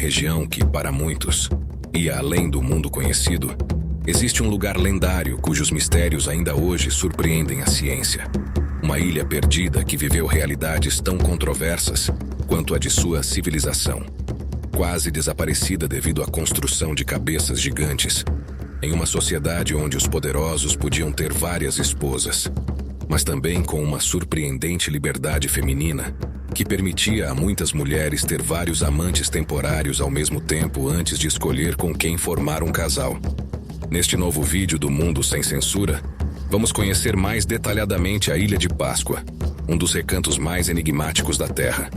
região que, para muitos, ia além do mundo conhecido, existe um lugar lendário cujos mistérios ainda hoje surpreendem a ciência. Uma ilha perdida que viveu realidades tão controversas quanto a de sua civilização. Quase desaparecida devido à construção de cabeças gigantes, em uma sociedade onde os poderosos podiam ter várias esposas, mas também com uma surpreendente liberdade feminina que permitia a muitas mulheres ter vários amantes temporários ao mesmo tempo antes de escolher com quem formar um casal. Neste novo vídeo do Mundo Sem Censura, vamos conhecer mais detalhadamente a Ilha de Páscoa, um dos recantos mais enigmáticos da Terra.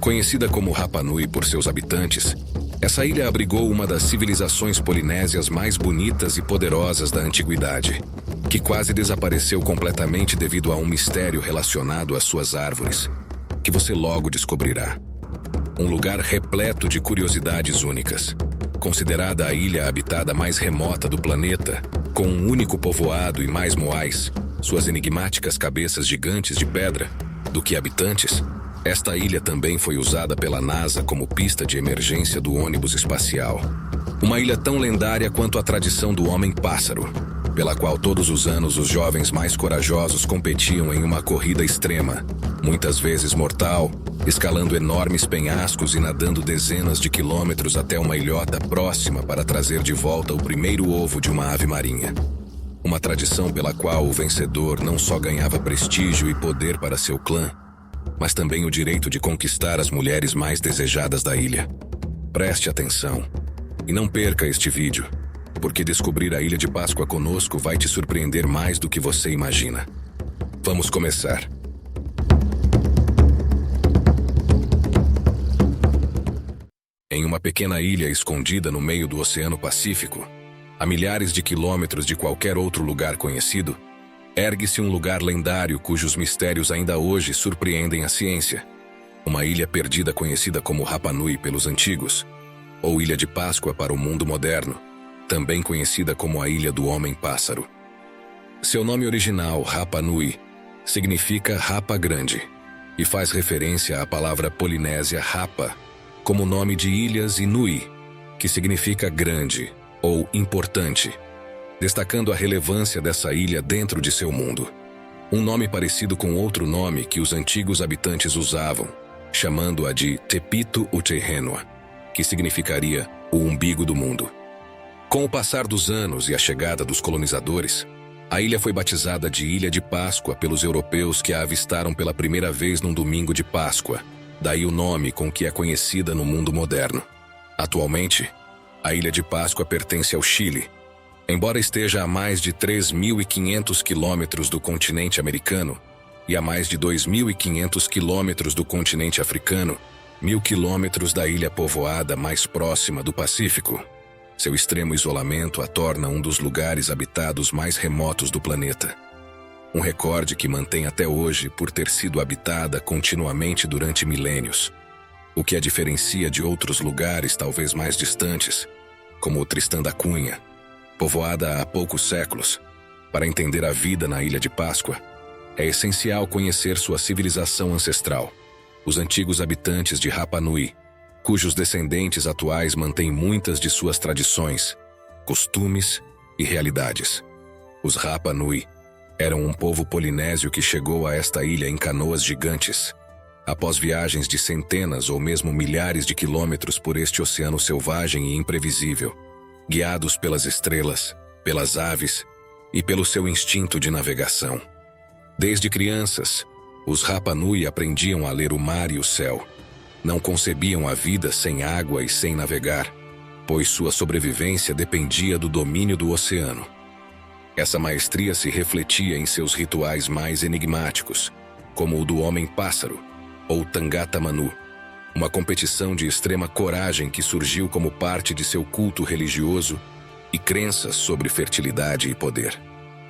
Conhecida como Rapa Nui por seus habitantes, essa ilha abrigou uma das civilizações polinésias mais bonitas e poderosas da antiguidade, que quase desapareceu completamente devido a um mistério relacionado às suas árvores, que você logo descobrirá. Um lugar repleto de curiosidades únicas, considerada a ilha habitada mais remota do planeta, com um único povoado e mais moais, suas enigmáticas cabeças gigantes de pedra, do que habitantes. Esta ilha também foi usada pela NASA como pista de emergência do ônibus espacial. Uma ilha tão lendária quanto a tradição do homem-pássaro, pela qual todos os anos os jovens mais corajosos competiam em uma corrida extrema, muitas vezes mortal, escalando enormes penhascos e nadando dezenas de quilômetros até uma ilhota próxima para trazer de volta o primeiro ovo de uma ave marinha. Uma tradição pela qual o vencedor não só ganhava prestígio e poder para seu clã, mas também o direito de conquistar as mulheres mais desejadas da ilha. Preste atenção e não perca este vídeo, porque descobrir a Ilha de Páscoa conosco vai te surpreender mais do que você imagina. Vamos começar. Em uma pequena ilha escondida no meio do Oceano Pacífico, a milhares de quilômetros de qualquer outro lugar conhecido, ergue-se um lugar lendário cujos mistérios ainda hoje surpreendem a ciência. Uma ilha perdida conhecida como Rapa Nui pelos antigos, ou Ilha de Páscoa para o mundo moderno, também conhecida como a Ilha do Homem-Pássaro. Seu nome original, Rapa Nui, significa Rapa Grande, e faz referência à palavra polinésia Rapa, como nome de ilhas, e Nui, que significa grande ou importante, destacando a relevância dessa ilha dentro de seu mundo. Um nome parecido com outro nome que os antigos habitantes usavam, chamando-a de Tepito Utehenua, que significaria o umbigo do mundo. Com o passar dos anos e a chegada dos colonizadores, a ilha foi batizada de Ilha de Páscoa pelos europeus que a avistaram pela primeira vez num domingo de Páscoa, daí o nome com que é conhecida no mundo moderno. Atualmente, a Ilha de Páscoa pertence ao Chile, embora esteja a mais de 3.500 quilômetros do continente americano e a mais de 2.500 quilômetros do continente africano, 1.000 quilômetros da ilha povoada mais próxima do Pacífico. Seu extremo isolamento a torna um dos lugares habitados mais remotos do planeta. Um recorde que mantém até hoje por ter sido habitada continuamente durante milênios, o que a diferencia de outros lugares talvez mais distantes, como o Tristão da Cunha, povoada há poucos séculos. Para entender a vida na Ilha de Páscoa, é essencial conhecer sua civilização ancestral, os antigos habitantes de Rapa Nui, cujos descendentes atuais mantêm muitas de suas tradições, costumes e realidades. Os Rapa Nui eram um povo polinésio que chegou a esta ilha em canoas gigantes, após viagens de centenas ou mesmo milhares de quilômetros por este oceano selvagem e imprevisível, guiados pelas estrelas, pelas aves e pelo seu instinto de navegação. Desde crianças, os Rapa Nui aprendiam a ler o mar e o céu. Não concebiam a vida sem água e sem navegar, pois sua sobrevivência dependia do domínio do oceano. Essa maestria se refletia em seus rituais mais enigmáticos, como o do Homem-Pássaro, ou Tangata Manu, uma competição de extrema coragem que surgiu como parte de seu culto religioso e crenças sobre fertilidade e poder.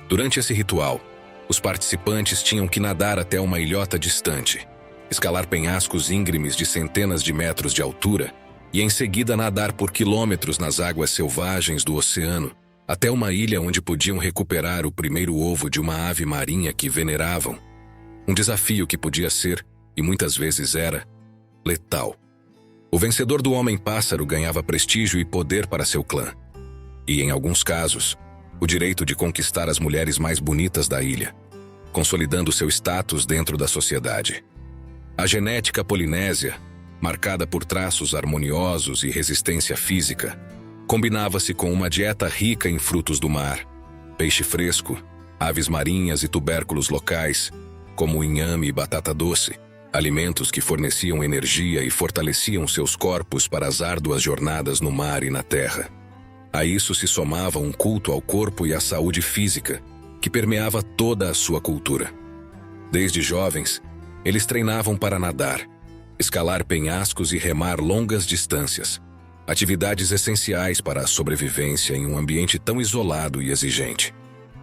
Durante esse ritual, os participantes tinham que nadar até uma ilhota distante, escalar penhascos íngremes de centenas de metros de altura e em seguida nadar por quilômetros nas águas selvagens do oceano até uma ilha onde podiam recuperar o primeiro ovo de uma ave marinha que veneravam. Um desafio que podia ser, e muitas vezes era, letal. O vencedor do Homem-Pássaro ganhava prestígio e poder para seu clã. E, em alguns casos, o direito de conquistar as mulheres mais bonitas da ilha, consolidando seu status dentro da sociedade. A genética polinésia, marcada por traços harmoniosos e resistência física, combinava-se com uma dieta rica em frutos do mar, peixe fresco, aves marinhas e tubérculos locais, como o inhame e batata doce, alimentos que forneciam energia e fortaleciam seus corpos para as árduas jornadas no mar e na terra. A isso se somava um culto ao corpo e à saúde física, que permeava toda a sua cultura. Desde jovens, eles treinavam para nadar, escalar penhascos e remar longas distâncias, atividades essenciais para a sobrevivência em um ambiente tão isolado e exigente.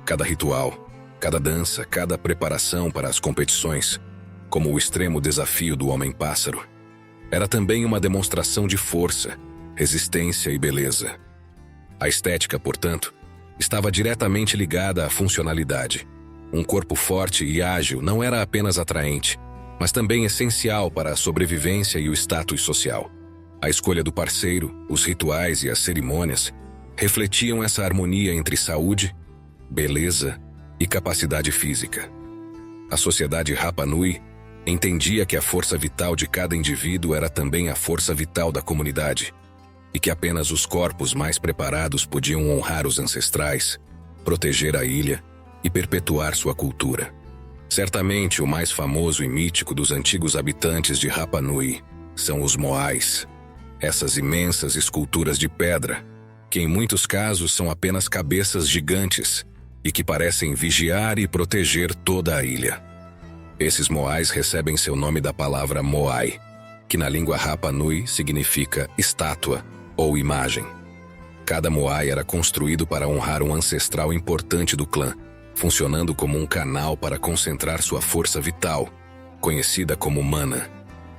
Cada ritual, cada dança, cada preparação para as competições, como o extremo desafio do Homem-Pássaro, era também uma demonstração de força, resistência e beleza. A estética, portanto, estava diretamente ligada à funcionalidade. Um corpo forte e ágil não era apenas atraente, mas também essencial para a sobrevivência e o status social. A escolha do parceiro, os rituais e as cerimônias refletiam essa harmonia entre saúde, beleza e capacidade física. A sociedade Rapa Nui entendia que a força vital de cada indivíduo era também a força vital da comunidade, e que apenas os corpos mais preparados podiam honrar os ancestrais, proteger a ilha e perpetuar sua cultura. Certamente o mais famoso e mítico dos antigos habitantes de Rapa Nui são os Moais, essas imensas esculturas de pedra, que em muitos casos são apenas cabeças gigantes e que parecem vigiar e proteger toda a ilha. Esses Moais recebem seu nome da palavra Moai, que na língua Rapa Nui significa estátua ou imagem. Cada Moai era construído para honrar um ancestral importante do clã, funcionando como um canal para concentrar sua força vital, conhecida como mana.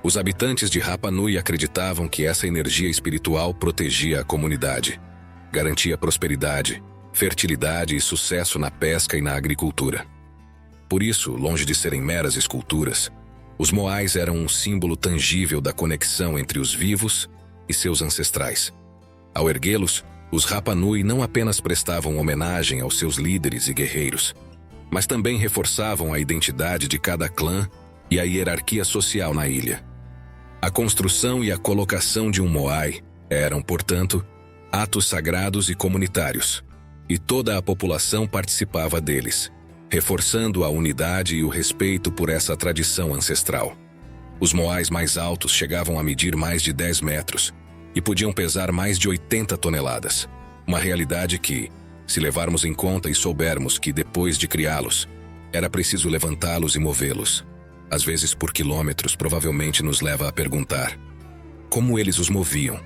Os habitantes de Rapa Nui acreditavam que essa energia espiritual protegia a comunidade, garantia prosperidade, fertilidade e sucesso na pesca e na agricultura. Por isso, longe de serem meras esculturas, os Moais eram um símbolo tangível da conexão entre os vivos e seus ancestrais. Ao erguê-los, os Rapa Nui não apenas prestavam homenagem aos seus líderes e guerreiros, mas também reforçavam a identidade de cada clã e a hierarquia social na ilha. A construção e a colocação de um Moai eram, portanto, atos sagrados e comunitários, e toda a população participava deles, reforçando a unidade e o respeito por essa tradição ancestral. Os Moais mais altos chegavam a medir mais de 10 metros e podiam pesar mais de 80 toneladas, uma realidade que, se levarmos em conta e soubermos que, depois de criá-los, era preciso levantá-los e movê-los, às vezes por quilômetros, provavelmente nos leva a perguntar: como eles os moviam?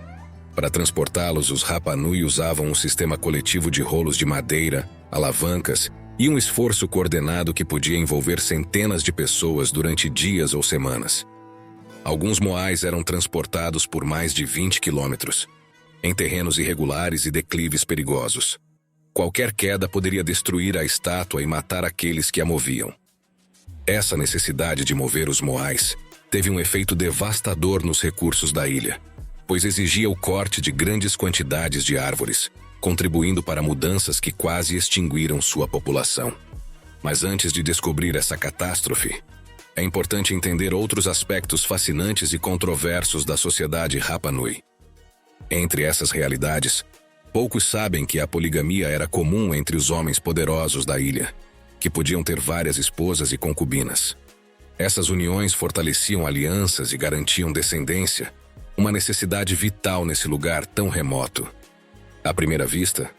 Para transportá-los, os Rapa Nui usavam um sistema coletivo de rolos de madeira, alavancas e um esforço coordenado que podia envolver centenas de pessoas durante dias ou semanas. Alguns Moais eram transportados por mais de 20 quilômetros, em terrenos irregulares e declives perigosos. Qualquer queda poderia destruir a estátua e matar aqueles que a moviam. Essa necessidade de mover os Moais teve um efeito devastador nos recursos da ilha, pois exigia o corte de grandes quantidades de árvores, contribuindo para mudanças que quase extinguiram sua população. Mas antes de descobrir essa catástrofe, é importante entender outros aspectos fascinantes e controversos da sociedade Rapa Nui. Entre essas realidades, poucos sabem que a poligamia era comum entre os homens poderosos da ilha, que podiam ter várias esposas e concubinas. Essas uniões fortaleciam alianças e garantiam descendência, uma necessidade vital nesse lugar tão remoto. À primeira vista,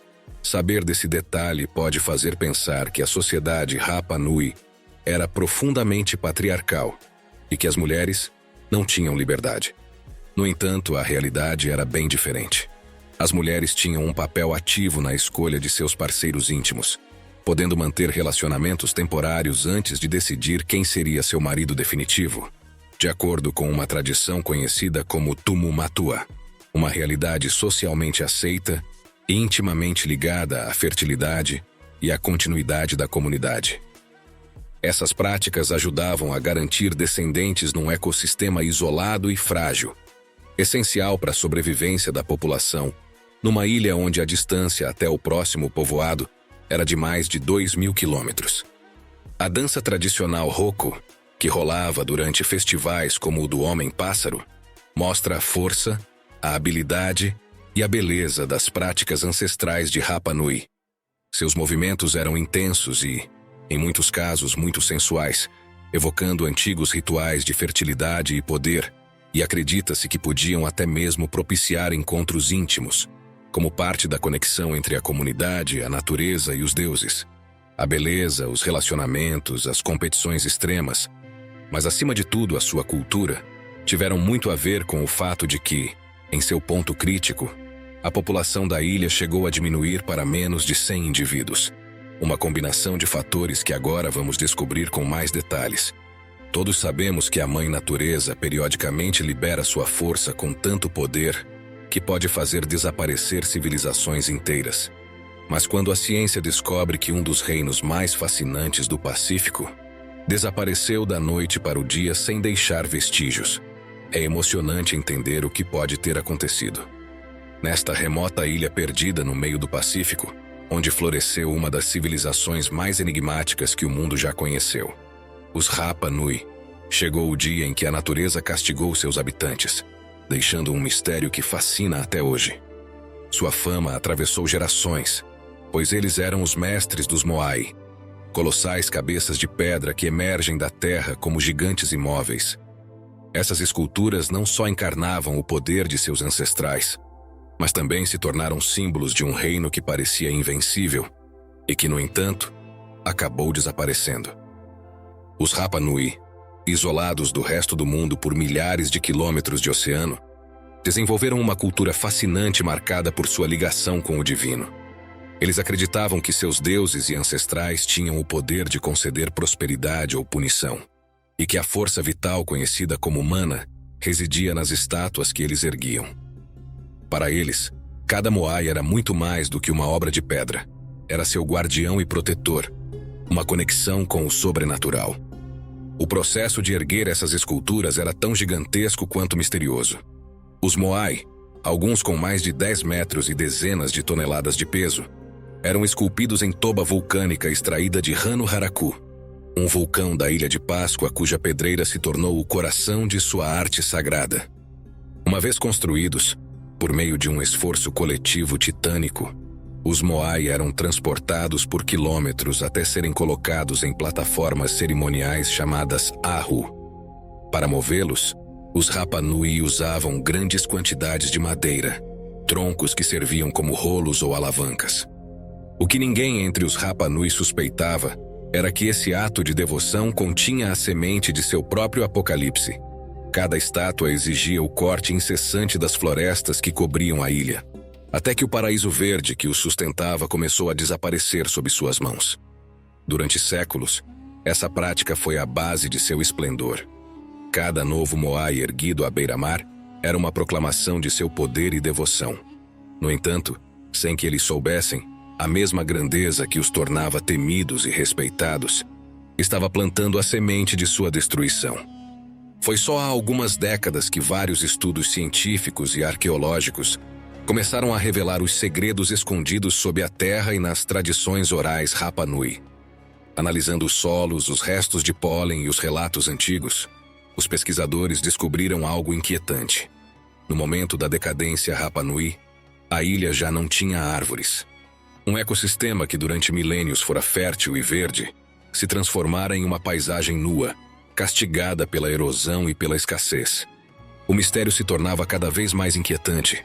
saber desse detalhe pode fazer pensar que a sociedade Rapa Nui era profundamente patriarcal e que as mulheres não tinham liberdade. No entanto, a realidade era bem diferente. As mulheres tinham um papel ativo na escolha de seus parceiros íntimos, podendo manter relacionamentos temporários antes de decidir quem seria seu marido definitivo, de acordo com uma tradição conhecida como Tumu Matua, uma realidade socialmente aceita e intimamente ligada à fertilidade e à continuidade da comunidade. Essas práticas ajudavam a garantir descendentes num ecossistema isolado e frágil, essencial para a sobrevivência da população, numa ilha onde a distância até o próximo povoado era de mais de 2.000 quilômetros. A dança tradicional Roko, que rolava durante festivais como o do Homem-Pássaro, mostra a força, a habilidade e a beleza das práticas ancestrais de Rapa Nui. Seus movimentos eram intensos e, em muitos casos, muito sensuais, evocando antigos rituais de fertilidade e poder, e acredita-se que podiam até mesmo propiciar encontros íntimos, como parte da conexão entre a comunidade, a natureza e os deuses. A beleza, os relacionamentos, as competições extremas, mas acima de tudo a sua cultura, tiveram muito a ver com o fato de que, em seu ponto crítico, a população da ilha chegou a diminuir para menos de 100 indivíduos. Uma combinação de fatores que agora vamos descobrir com mais detalhes. Todos sabemos que a Mãe Natureza periodicamente libera sua força com tanto poder que pode fazer desaparecer civilizações inteiras. Mas quando a ciência descobre que um dos reinos mais fascinantes do Pacífico desapareceu da noite para o dia sem deixar vestígios, é emocionante entender o que pode ter acontecido. Nesta remota ilha perdida no meio do Pacífico, onde floresceu uma das civilizações mais enigmáticas que o mundo já conheceu, os Rapa Nui, chegou o dia em que a natureza castigou seus habitantes, deixando um mistério que fascina até hoje. Sua fama atravessou gerações, pois eles eram os mestres dos Moai, colossais cabeças de pedra que emergem da terra como gigantes imóveis. Essas esculturas não só encarnavam o poder de seus ancestrais, mas também se tornaram símbolos de um reino que parecia invencível e que, no entanto, acabou desaparecendo. Os Rapa Nui, isolados do resto do mundo por milhares de quilômetros de oceano, desenvolveram uma cultura fascinante marcada por sua ligação com o divino. Eles acreditavam que seus deuses e ancestrais tinham o poder de conceder prosperidade ou punição, e que a força vital conhecida como mana residia nas estátuas que eles erguiam. Para eles, cada Moai era muito mais do que uma obra de pedra. Era seu guardião e protetor, uma conexão com o sobrenatural. O processo de erguer essas esculturas era tão gigantesco quanto misterioso. Os Moai, alguns com mais de 10 metros e dezenas de toneladas de peso, eram esculpidos em toba vulcânica extraída de Rano Haraku, um vulcão da Ilha de Páscoa cuja pedreira se tornou o coração de sua arte sagrada. Uma vez construídos, por meio de um esforço coletivo titânico, os Moai eram transportados por quilômetros até serem colocados em plataformas cerimoniais chamadas Ahu. Para movê-los, os Rapa Nui usavam grandes quantidades de madeira, troncos que serviam como rolos ou alavancas. O que ninguém entre os Rapa Nui suspeitava era que esse ato de devoção continha a semente de seu próprio apocalipse. Cada estátua exigia o corte incessante das florestas que cobriam a ilha, até que o paraíso verde que os sustentava começou a desaparecer sob suas mãos. Durante séculos, essa prática foi a base de seu esplendor. Cada novo Moai erguido à beira-mar era uma proclamação de seu poder e devoção. No entanto, sem que eles soubessem, a mesma grandeza que os tornava temidos e respeitados estava plantando a semente de sua destruição. Foi só há algumas décadas que vários estudos científicos e arqueológicos começaram a revelar os segredos escondidos sob a terra e nas tradições orais Rapa Nui. Analisando os solos, os restos de pólen e os relatos antigos, os pesquisadores descobriram algo inquietante. No momento da decadência Rapa Nui, a ilha já não tinha árvores. Um ecossistema que durante milênios fora fértil e verde, se transformara em uma paisagem nua, castigada pela erosão e pela escassez. O mistério se tornava cada vez mais inquietante.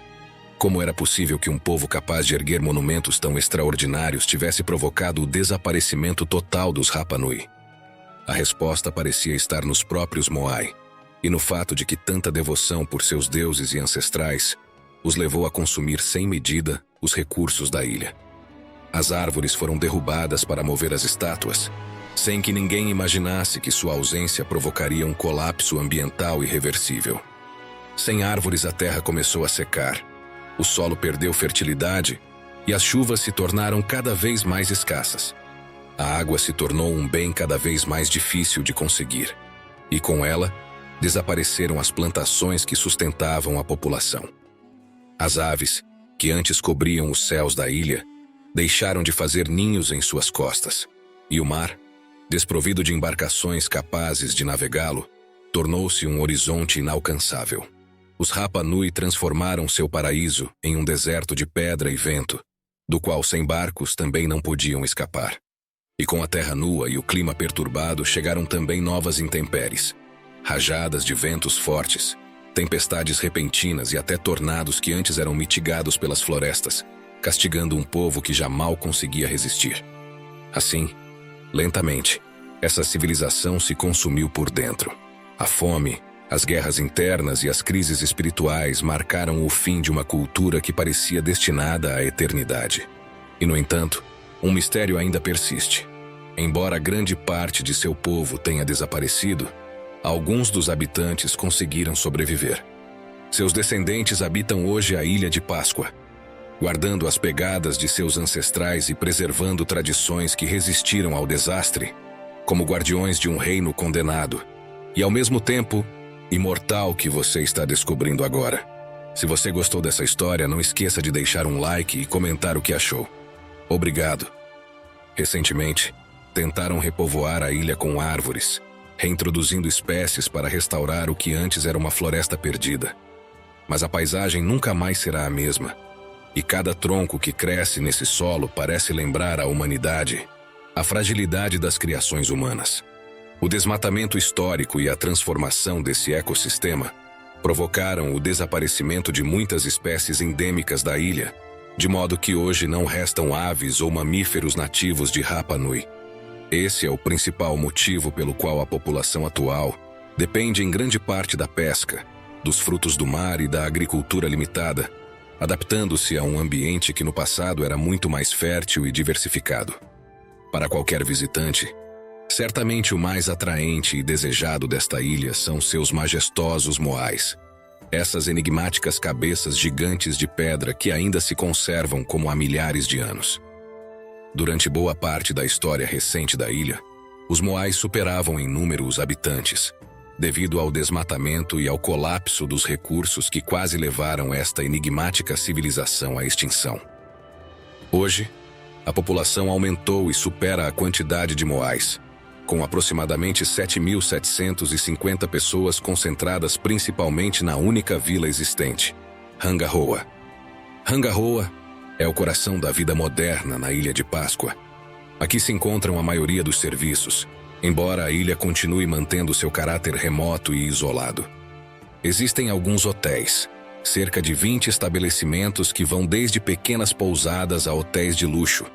Como era possível que um povo capaz de erguer monumentos tão extraordinários tivesse provocado o desaparecimento total dos Rapa Nui? A resposta parecia estar nos próprios Moai, e no fato de que tanta devoção por seus deuses e ancestrais os levou a consumir sem medida os recursos da ilha. As árvores foram derrubadas para mover as estátuas, sem que ninguém imaginasse que sua ausência provocaria um colapso ambiental irreversível. Sem árvores, a terra começou a secar, o solo perdeu fertilidade e as chuvas se tornaram cada vez mais escassas. A água se tornou um bem cada vez mais difícil de conseguir, e com ela, desapareceram as plantações que sustentavam a população. As aves, que antes cobriam os céus da ilha, deixaram de fazer ninhos em suas costas, e o mar, desprovido de embarcações capazes de navegá-lo, tornou-se um horizonte inalcançável. Os Rapa Nui transformaram seu paraíso em um deserto de pedra e vento, do qual sem barcos também não podiam escapar. E com a terra nua e o clima perturbado chegaram também novas intempéries, rajadas de ventos fortes, tempestades repentinas e até tornados que antes eram mitigados pelas florestas, castigando um povo que já mal conseguia resistir. Assim, lentamente, essa civilização se consumiu por dentro. A fome, as guerras internas e as crises espirituais marcaram o fim de uma cultura que parecia destinada à eternidade. E, no entanto, um mistério ainda persiste. Embora grande parte de seu povo tenha desaparecido, alguns dos habitantes conseguiram sobreviver. Seus descendentes habitam hoje a Ilha de Páscoa, guardando as pegadas de seus ancestrais e preservando tradições que resistiram ao desastre, como guardiões de um reino condenado, e ao mesmo tempo, imortal que você está descobrindo agora. Se você gostou dessa história, não esqueça de deixar um like e comentar o que achou. Obrigado. Recentemente, tentaram repovoar a ilha com árvores, reintroduzindo espécies para restaurar o que antes era uma floresta perdida. Mas a paisagem nunca mais será a mesma, e cada tronco que cresce nesse solo parece lembrar a humanidade, a fragilidade das criações humanas. O desmatamento histórico e a transformação desse ecossistema provocaram o desaparecimento de muitas espécies endêmicas da ilha, de modo que hoje não restam aves ou mamíferos nativos de Rapa Nui. Esse é o principal motivo pelo qual a população atual depende em grande parte da pesca, dos frutos do mar e da agricultura limitada, adaptando-se a um ambiente que no passado era muito mais fértil e diversificado. Para qualquer visitante, certamente o mais atraente e desejado desta ilha são seus majestosos moais, essas enigmáticas cabeças gigantes de pedra que ainda se conservam como há milhares de anos. Durante boa parte da história recente da ilha, os moais superavam em número os habitantes, devido ao desmatamento e ao colapso dos recursos que quase levaram esta enigmática civilização à extinção. Hoje, a população aumentou e supera a quantidade de moais, com aproximadamente 7.750 pessoas concentradas principalmente na única vila existente, Hangaroa. Hangaroa é o coração da vida moderna na Ilha de Páscoa. Aqui se encontram a maioria dos serviços, embora a ilha continue mantendo seu caráter remoto e isolado. Existem alguns hotéis, cerca de 20 estabelecimentos que vão desde pequenas pousadas a hotéis de luxo,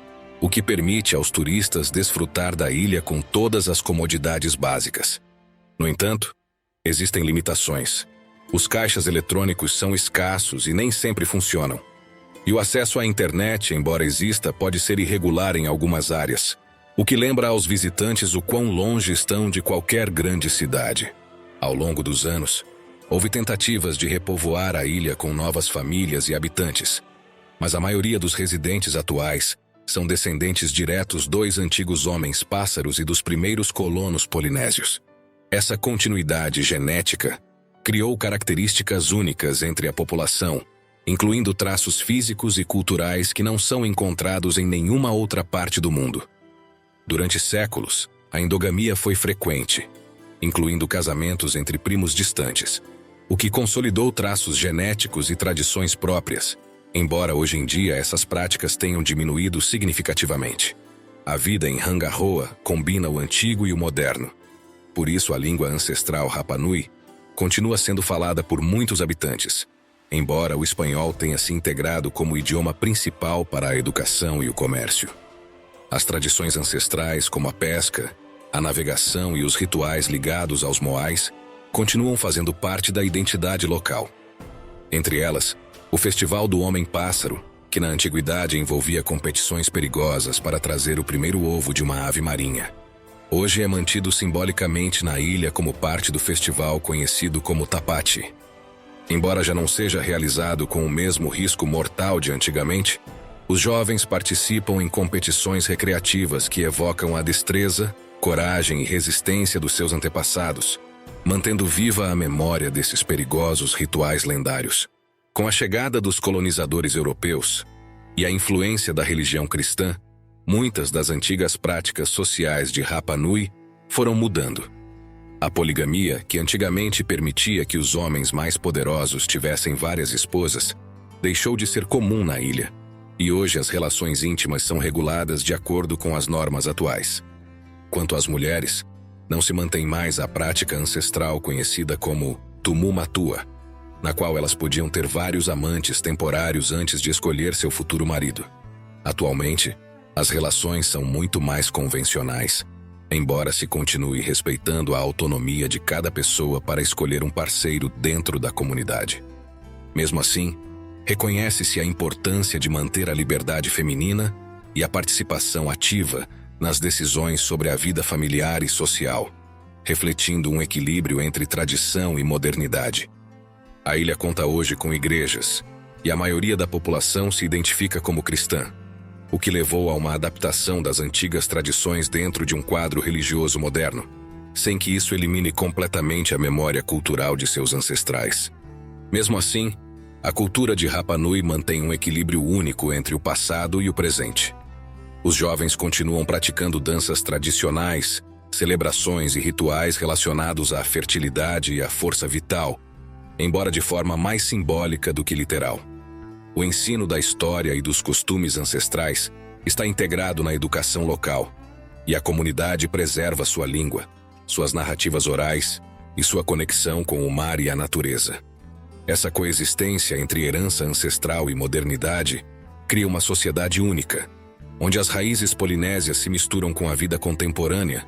o que permite aos turistas desfrutar da ilha com todas as comodidades básicas. No entanto, existem limitações. Os caixas eletrônicos são escassos e nem sempre funcionam. E o acesso à internet, embora exista, pode ser irregular em algumas áreas, o que lembra aos visitantes o quão longe estão de qualquer grande cidade. Ao longo dos anos, houve tentativas de repovoar a ilha com novas famílias e habitantes, mas a maioria dos residentes atuais são descendentes diretos dos antigos homens-pássaros e dos primeiros colonos polinésios. Essa continuidade genética criou características únicas entre a população, incluindo traços físicos e culturais que não são encontrados em nenhuma outra parte do mundo. Durante séculos, a endogamia foi frequente, incluindo casamentos entre primos distantes, o que consolidou traços genéticos e tradições próprias, embora hoje em dia essas práticas tenham diminuído significativamente. A vida em Hangaroa combina o antigo e o moderno. Por isso a língua ancestral Rapa Nui continua sendo falada por muitos habitantes, embora o espanhol tenha se integrado como idioma principal para a educação e o comércio. As tradições ancestrais, como a pesca, a navegação e os rituais ligados aos moais, continuam fazendo parte da identidade local. Entre elas, o Festival do Homem-Pássaro, que na antiguidade envolvia competições perigosas para trazer o primeiro ovo de uma ave marinha. Hoje é mantido simbolicamente na ilha como parte do festival conhecido como Tapati. Embora já não seja realizado com o mesmo risco mortal de antigamente, os jovens participam em competições recreativas que evocam a destreza, coragem e resistência dos seus antepassados, mantendo viva a memória desses perigosos rituais lendários. Com a chegada dos colonizadores europeus e a influência da religião cristã, muitas das antigas práticas sociais de Rapa Nui foram mudando. A poligamia, que antigamente permitia que os homens mais poderosos tivessem várias esposas, deixou de ser comum na ilha, e hoje as relações íntimas são reguladas de acordo com as normas atuais. Quanto às mulheres, não se mantém mais a prática ancestral conhecida como tumu matua, na qual elas podiam ter vários amantes temporários antes de escolher seu futuro marido. Atualmente, as relações são muito mais convencionais, embora se continue respeitando a autonomia de cada pessoa para escolher um parceiro dentro da comunidade. Mesmo assim, reconhece-se a importância de manter a liberdade feminina e a participação ativa nas decisões sobre a vida familiar e social, refletindo um equilíbrio entre tradição e modernidade. A ilha conta hoje com igrejas, e a maioria da população se identifica como cristã, o que levou a uma adaptação das antigas tradições dentro de um quadro religioso moderno, sem que isso elimine completamente a memória cultural de seus ancestrais. Mesmo assim, a cultura de Rapa Nui mantém um equilíbrio único entre o passado e o presente. Os jovens continuam praticando danças tradicionais, celebrações e rituais relacionados à fertilidade e à força vital, embora de forma mais simbólica do que literal. O ensino da história e dos costumes ancestrais está integrado na educação local, e a comunidade preserva sua língua, suas narrativas orais e sua conexão com o mar e a natureza. Essa coexistência entre herança ancestral e modernidade cria uma sociedade única, onde as raízes polinésias se misturam com a vida contemporânea,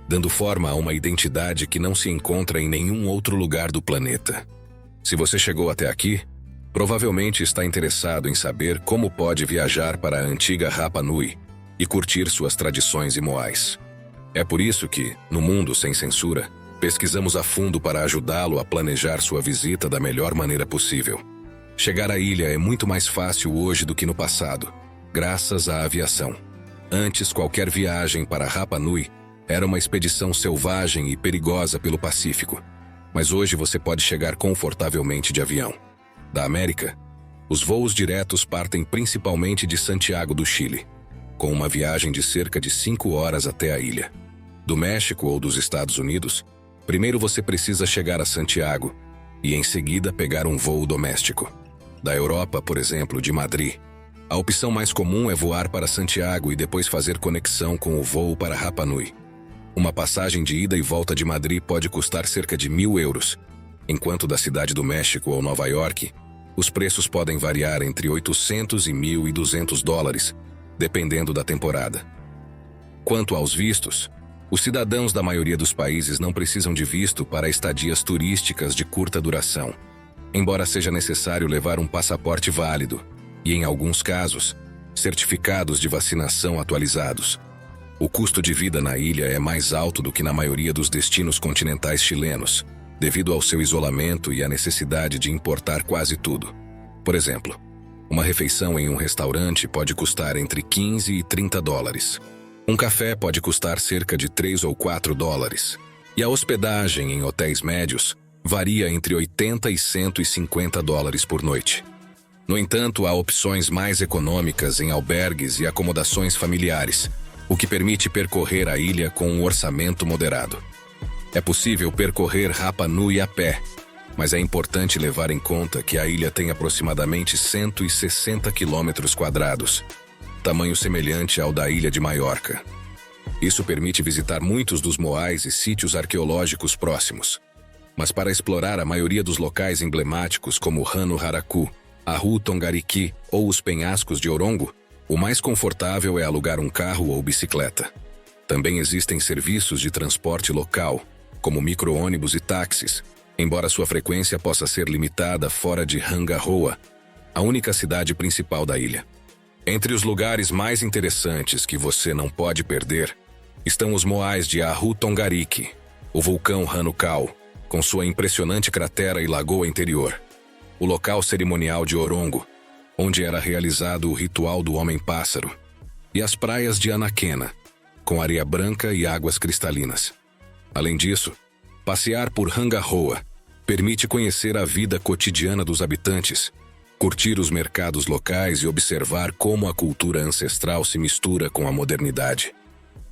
dando forma a uma identidade que não se encontra em nenhum outro lugar do planeta. Se você chegou até aqui, provavelmente está interessado em saber como pode viajar para a antiga Rapa Nui e curtir suas tradições e moais. É por isso que, no Mundo Sem Censura, pesquisamos a fundo para ajudá-lo a planejar sua visita da melhor maneira possível. Chegar à ilha é muito mais fácil hoje do que no passado, graças à aviação. Antes, qualquer viagem para Rapa Nui era uma expedição selvagem e perigosa pelo Pacífico, mas hoje você pode chegar confortavelmente de avião. Da América, os voos diretos partem principalmente de Santiago do Chile, com uma viagem de cerca de 5 horas até a ilha. Do México ou dos Estados Unidos, primeiro você precisa chegar a Santiago e em seguida pegar um voo doméstico. Da Europa, por exemplo, de Madrid, a opção mais comum é voar para Santiago e depois fazer conexão com o voo para Rapa Nui. Uma passagem de ida e volta de Madrid pode custar cerca de 1.000 euros, enquanto da Cidade do México ou Nova York, os preços podem variar entre 800 e 1.200 dólares, dependendo da temporada. Quanto aos vistos, os cidadãos da maioria dos países não precisam de visto para estadias turísticas de curta duração, embora seja necessário levar um passaporte válido e, em alguns casos, certificados de vacinação atualizados. O custo de vida na ilha é mais alto do que na maioria dos destinos continentais chilenos, devido ao seu isolamento e à necessidade de importar quase tudo. Por exemplo, uma refeição em um restaurante pode custar entre 15 e 30 dólares. Um café pode custar cerca de 3 ou 4 dólares. E a hospedagem em hotéis médios varia entre 80 e 150 dólares por noite. No entanto, há opções mais econômicas em albergues e acomodações familiares, o que permite percorrer a ilha com um orçamento moderado. É possível percorrer Rapa Nui a pé, mas é importante levar em conta que a ilha tem aproximadamente 160 quilômetros quadrados, tamanho semelhante ao da ilha de Maiorca. Isso permite visitar muitos dos moais e sítios arqueológicos próximos. Mas para explorar a maioria dos locais emblemáticos como Rano Haraku, Ahu Tongariki ou os penhascos de Orongo, o mais confortável é alugar um carro ou bicicleta. Também existem serviços de transporte local, como micro-ônibus e táxis, embora sua frequência possa ser limitada fora de Hangaroa, a única cidade principal da ilha. Entre os lugares mais interessantes que você não pode perder estão os moais de Ahu Tongariki, o vulcão Hanukau, com sua impressionante cratera e lagoa interior, o local cerimonial de Orongo, onde era realizado o ritual do Homem-Pássaro, e as praias de Anaquena, com areia branca e águas cristalinas. Além disso, Passear por Hangaroa permite conhecer a vida cotidiana dos habitantes, curtir os mercados locais e observar como a cultura ancestral se mistura com a modernidade.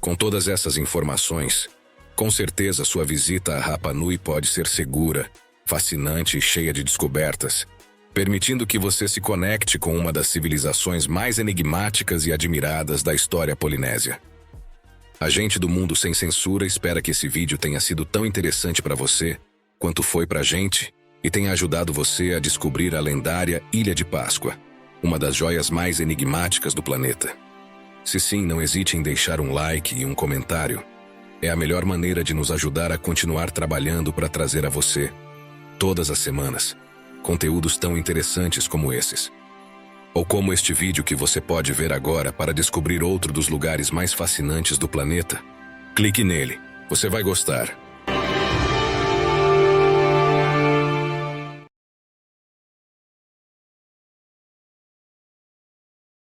Com todas essas informações, com certeza sua visita a Rapa Nui pode ser segura, fascinante e cheia de descobertas, permitindo que você se conecte com uma das civilizações mais enigmáticas e admiradas da história polinésia. A gente do Mundo Sem Censura espera que esse vídeo tenha sido tão interessante para você quanto foi pra gente e tenha ajudado você a descobrir a lendária Ilha de Páscoa, uma das joias mais enigmáticas do planeta. Se sim, não hesite em deixar um like e um comentário. É a melhor maneira de nos ajudar a continuar trabalhando para trazer a você, todas as semanas, conteúdos tão interessantes como esses. Ou como este vídeo que você pode ver agora para descobrir outro dos lugares mais fascinantes do planeta. Clique nele, você vai gostar.